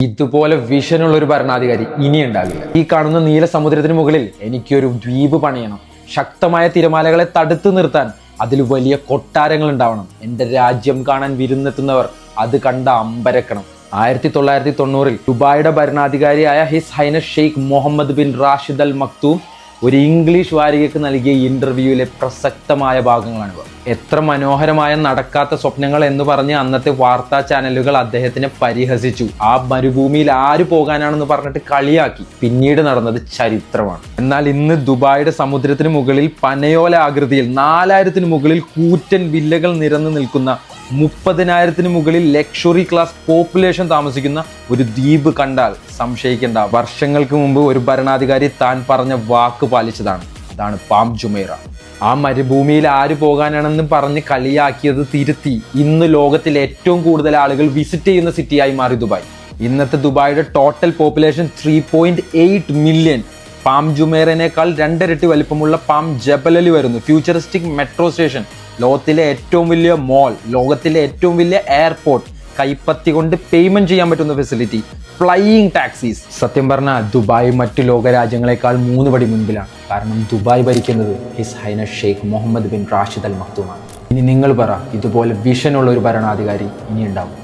ഇതുപോലെ വിഷനുള്ള ഒരു ഭരണാധികാരി ഇനി ഉണ്ടാകില്ല. ഈ കാണുന്ന നീല സമുദ്രത്തിന് മുകളിൽ എനിക്കൊരു ദ്വീപ് പണിയണം. ശക്തമായ തിരമാലകളെ തടുത്തു നിർത്താൻ അതിൽ വലിയ കൊട്ടാരങ്ങൾ ഉണ്ടാവണം. എൻ്റെ രാജ്യം കാണാൻ വിരുന്നെത്തുന്നവർ അത് കണ്ട അമ്പരക്കണം. 1990 ദുബായിയുടെ ഭരണാധികാരിയായ His Highness Sheikh Mohammed bin Rashid al Maktoum ഒരു ഇംഗ്ലീഷ് വാരികയ്ക്ക് നൽകിയ ഇന്റർവ്യൂവിലെ പ്രസക്തമായ ഭാഗങ്ങളാണിവ. എത്ര മനോഹരമായ നടക്കാത്ത സ്വപ്നങ്ങൾ എന്ന് പറഞ്ഞ് അന്നത്തെ വാർത്താ ചാനലുകൾ അദ്ദേഹത്തിനെ പരിഹസിച്ചു. ആ മരുഭൂമിയിൽ ആര് പോകാനാണെന്ന് പറഞ്ഞിട്ട് കളിയാക്കി. പിന്നീട് നടന്നത് ചരിത്രമാണ്. എന്നാൽ ഇന്ന് ദുബായിയുടെ സമുദ്രത്തിന് മുകളിൽ പനയോല ആകൃതിയിൽ 4000-ന് മുകളിൽ കൂറ്റൻ വില്ലകൾ നിരന്നു നിൽക്കുന്ന 30,000-ന് മുകളിൽ ലക്ഷറി ക്ലാസ് പോപ്പുലേഷൻ താമസിക്കുന്ന ഒരു ദ്വീപ് കണ്ടാൽ സംശയിക്കേണ്ട. വർഷങ്ങൾക്ക് മുമ്പ് ഒരു ഭരണാധികാരി താൻ പറഞ്ഞ വാക്ക് പാലിച്ചതാണ്. അതാണ് പാം ജുമൈറ. ആ മരുഭൂമിയിൽ ആര് പോകാനാണെന്ന് പറഞ്ഞ് കളിയാക്കിയത് തിരുത്തി ഇന്ന് ലോകത്തിൽ ഏറ്റവും കൂടുതൽ ആളുകൾ വിസിറ്റ് ചെയ്യുന്ന സിറ്റിയായി മാറി ദുബായ്. ഇന്നത്തെ ദുബായിയുടെ ടോട്ടൽ പോപ്പുലേഷൻ 3.8 മില്യൺ. പാം ജുമൈറേനേക്കാൾ 2 ഇരട്ടി വലിപ്പമുള്ള പാം ജബലലി വരുന്നു. ഫ്യൂച്ചറിസ്റ്റിക് മെട്രോ സ്റ്റേഷൻ, ലോകത്തിലെ ഏറ്റവും വലിയ മോൾ, ലോകത്തിലെ ഏറ്റവും വലിയ എയർപോർട്ട്, കൈപ്പത്തി കൊണ്ട് പേയ്മെന്റ് ചെയ്യാൻ പറ്റുന്ന ഫെസിലിറ്റി, ഫ്ലൈയിങ് ടാക്സീസ്. സത്യം പറഞ്ഞാൽ ദുബായ് മറ്റു ലോകരാജ്യങ്ങളെക്കാൾ 3 പടി മുൻപിലാണ്. കാരണം ദുബായ് ഭരിക്കുന്നത് His Highness Sheikh Mohammed bin Rashid al മക്തൂമാണ്. ഇനി നിങ്ങൾ പറ, ഇതുപോലെ വിഷനുള്ള ഒരു ഭരണാധികാരി ഇനി ഉണ്ടാവും?